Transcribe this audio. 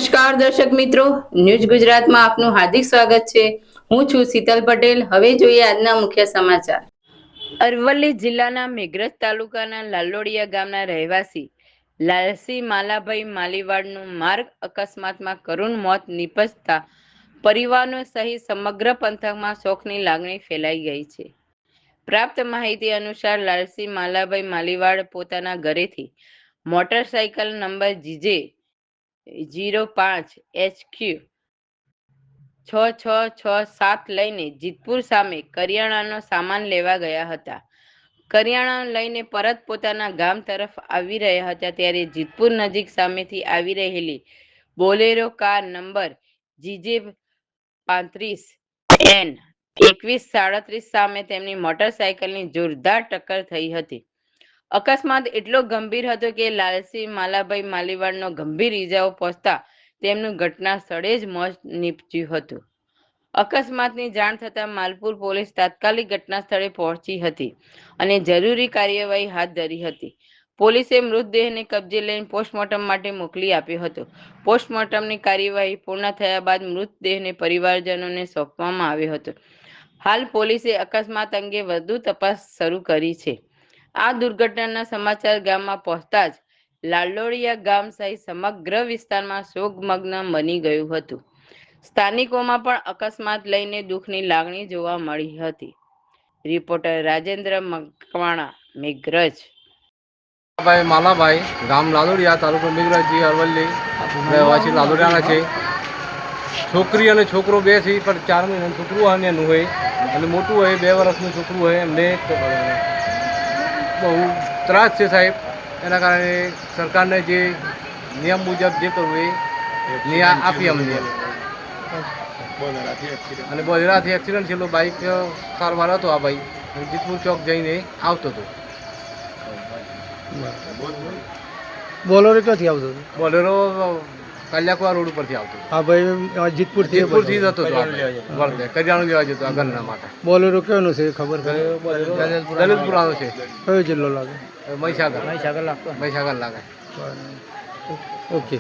નમસ્કાર દર્શક મિત્રો, ન્યૂઝ ગુજરાતમાં આપનું હાર્દિક સ્વાગત છે. હું છું શીતલ પટેલ. હવે જોઈએ આજના મુખ્ય સમાચાર. અરવલ્લી જિલ્લાના મેઘરજ તાલુકાના લાલોડિયા ગામના રહેવાસી લાલસિંહ માલાભાઈ માલીવાડનું માર્ગ અકસ્માતમાં કરુણ મોત નીપજતા પરિવારનો સહિત સમગ્ર પંથકમાં શોકની લાગણી ફેલાઈ ગઈ છે. પ્રાપ્ત માહિતી અનુસાર લાલસિંહ માલાભાઈ માલીવાડ પોતાના ઘરેથી મોટરસાયકલ નંબર જીજે 05 HQ 6667 લઈને જીતપુર સામે કરિયાણાનો સામાન લેવા ગયા હતા. કરિયાણા લઈને પરત પોતાના ગામ તરફ આવી રહ્યા હતા ત્યારે જીતપુર નજીક સામેથી આવી રહેલી Bolero car number GJ 35N 2137 સામે તેમની મોટરસાયકલની જોરદાર ટક્કર થઈ હતી. અકસ્માત એટલો ગંભીર હતો કે લાલસિંહ માલાભાઈ માલીવાડનો ગંભીર ઈજાઓ પહોંચતા તેમનું ઘટના સ્થળે જ મોત નીપજ્યું હતું. અકસ્માતની જાણ થતાં માલપુર પોલીસ તાત્કાલિક ઘટના સ્થળે પહોંચી હતી અને જરૂરી કાર્યવાહી હાથ ધરી હતી. પોલીસે મૃતદેહને કબજે લઈને પોસ્ટમોર્ટમ માટે મોકલી આપ્યો હતો. પોસ્ટમોર્ટમની કાર્યવાહી પૂર્ણ થયા બાદ મૃતદેહને પરિવારજનોને સોંપવામાં આવ્યો હતો. હાલ પોલીસે અકસ્માત અંગે વધુ તપાસ શરૂ કરી છે. આ દુર્ઘટનાના સમાચાર ગામમાં પહોંચતા જ લાલોડિયા ગામ સહિત સમગ્ર વિસ્તારમાં શોકમગ્ન બની ગયું હતું. સ્થાનિકોમાં પણ અકસ્માત લઈને દુઃખની લાગણી જોવા મળી હતી. રિપોર્ટર રાજેન્દ્ર મકવાણા, મેઘરજ. ભાઈ માલાભાઈ, ગામ લાલોડિયા, તાલુકો મેઘરજ, અરવલ્લી રહેવાસી લાલોડિયાના છે. છોકરી અને છોકરો બે છે, પણ 4 મહિનાનું છોકરું અને એનું હોય અને મોટું હોય 2 વર્ષનું છોકરું હોય. એમને બહુ ત્રાસ છે સાહેબ. એના કારણે સરકારને જે નિયમ મુજબ જે કરવું એ નિયમ આપી અમને. અને બોલેરાથી એક્સિડન્ટ થયેલો. બાઇક સારવાર હતો આ ભાઈ અને જીતપુર ચોક જઈને આવતો હતો. બોલેરો ક્યાંથી આવતો હતો? બોલેરો કલ્યાકુવા રોડ ઉપરથી આવતો હતો. હા ભાઈ, જીતપુરથી જ હતો કરિયાણું લેવા જતો આ ઘરના માટે. બોલેરો કેનો છે ખબર? દલિતપુરાનો છે. કયો જિલ્લો લાગે? મહીસાગર લાગે. ઓકે.